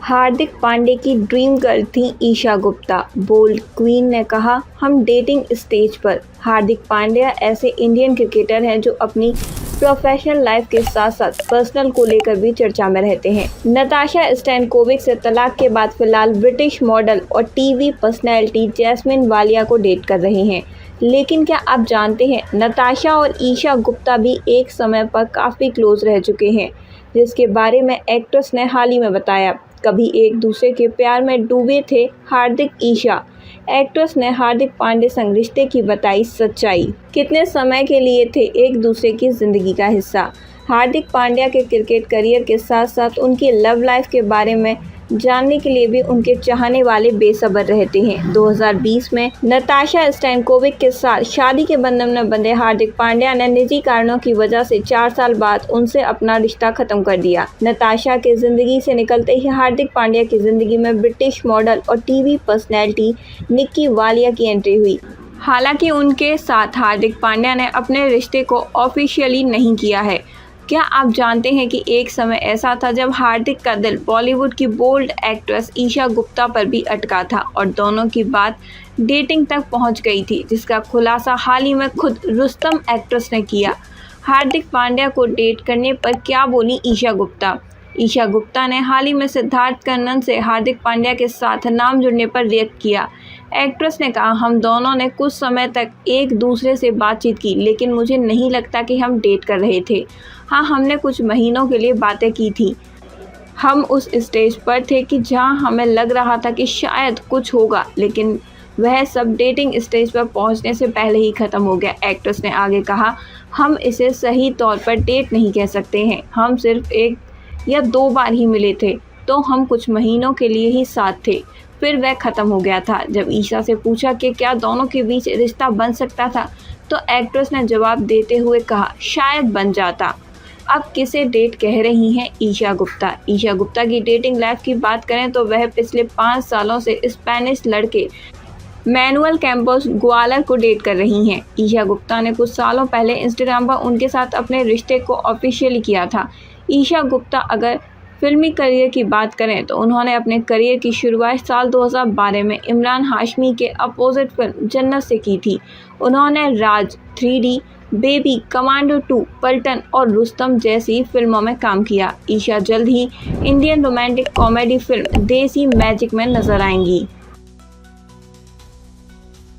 हार्दिक पांड्या की dream girl थी Isha Gupta. Bold queen ने कहा, हम डेटिंग स्टेज पर। हार्दिक पांड्या ऐसे इंडियन क्रिकेटर हैं जो अपनी प्रोफेशनल लाइफ के साथ साथ पर्सनल को लेकर भी चर्चा में रहते हैं। नताशा स्टैनकोविक से तलाक के बाद फिलहाल ब्रिटिश मॉडल और टीवी पर्सनैलिटी जैस्मिन वालिया को डेट कर रहे हैं। लेकिन क्या आप जानते हैं, नताशा और ईशा गुप्ता भी एक समय पर काफ़ी क्लोज रह चुके हैं, जिसके बारे में एक्ट्रेस ने हाल ही में बताया। कभी एक दूसरे के प्यार में डूबे थे हार्दिक ईशा। एक्ट्रेस ने हार्दिक पांड्या संग रिश्ते की बताई सच्चाई। कितने समय के लिए थे एक दूसरे की जिंदगी का हिस्सा। हार्दिक पांड्या के क्रिकेट करियर के साथ साथ उनकी लव लाइफ के बारे में जानने के लिए भी उनके चाहने वाले बेसब्र रहते हैं। 2020 में नताशा स्टैनकोविक के साथ शादी के बंधन में बंधे हार्दिक पांड्या ने निजी कारणों की वजह से 4 साल बाद उनसे अपना रिश्ता खत्म कर दिया। नताशा के जिंदगी से निकलते ही हार्दिक पांड्या की जिंदगी में ब्रिटिश मॉडल और टीवी पर्सनैलिटी निक्की वालिया की एंट्री हुई। हालांकि उनके साथ हार्दिक पांड्या ने अपने रिश्ते को ऑफिशियली नहीं किया है। क्या आप जानते हैं कि एक समय ऐसा था जब हार्दिक का दिल बॉलीवुड की बोल्ड एक्ट्रेस ईशा गुप्ता पर भी अटका था और दोनों की बात डेटिंग तक पहुंच गई थी, जिसका खुलासा हाल ही में खुद रुस्तम एक्ट्रेस ने किया। हार्दिक पांड्या को डेट करने पर क्या बोली ईशा गुप्ता। ईशा गुप्ता ने हाल ही में सिद्धार्थ कन्नन से हार्दिक पांड्या के साथ नाम जुड़ने पर रिएक्ट किया। एक्ट्रेस ने कहा, हम दोनों ने कुछ समय तक एक दूसरे से बातचीत की, लेकिन मुझे नहीं लगता कि हम डेट कर रहे थे। हाँ, हमने कुछ महीनों के लिए बातें की थी। हम उस स्टेज पर थे कि जहां हमें लग रहा था कि शायद कुछ होगा, लेकिन वह सब डेटिंग स्टेज पर पहुंचने से पहले ही ख़त्म हो गया। एक्ट्रेस ने आगे कहा, हम इसे सही तौर पर डेट नहीं कह सकते हैं। हम सिर्फ 1 या 2 बार ही मिले थे, तो हम कुछ महीनों के लिए ही साथ थे, फिर वह ख़त्म हो गया था। जब ईशा से पूछा कि क्या दोनों के बीच रिश्ता बन सकता था, तो एक्ट्रेस ने जवाब देते हुए कहा, शायद बन जाता। अब किसे डेट कह रही हैं ईशा गुप्ता। ईशा गुप्ता की डेटिंग लाइफ की बात करें तो वह पिछले 5 सालों से स्पेनिश लड़के मैनुअल कैंपोस ग्वालर को डेट कर रही हैं। ईशा गुप्ता ने कुछ सालों पहले इंस्टाग्राम पर उनके साथ अपने रिश्ते को ऑफिशियली किया था। ईशा गुप्ता अगर फिल्मी करियर की बात करें तो उन्होंने अपने करियर की शुरुआत साल 2012 में इमरान हाशमी के अपोजिट फिल्म जन्नत से की थी। उन्होंने राज, 3D, बेबी, कमांडो 2, पलटन और रुस्तम जैसी फिल्मों में काम किया। ईशा जल्द ही इंडियन रोमांटिक कॉमेडी फिल्म देसी मैजिक में नजर आएंगी।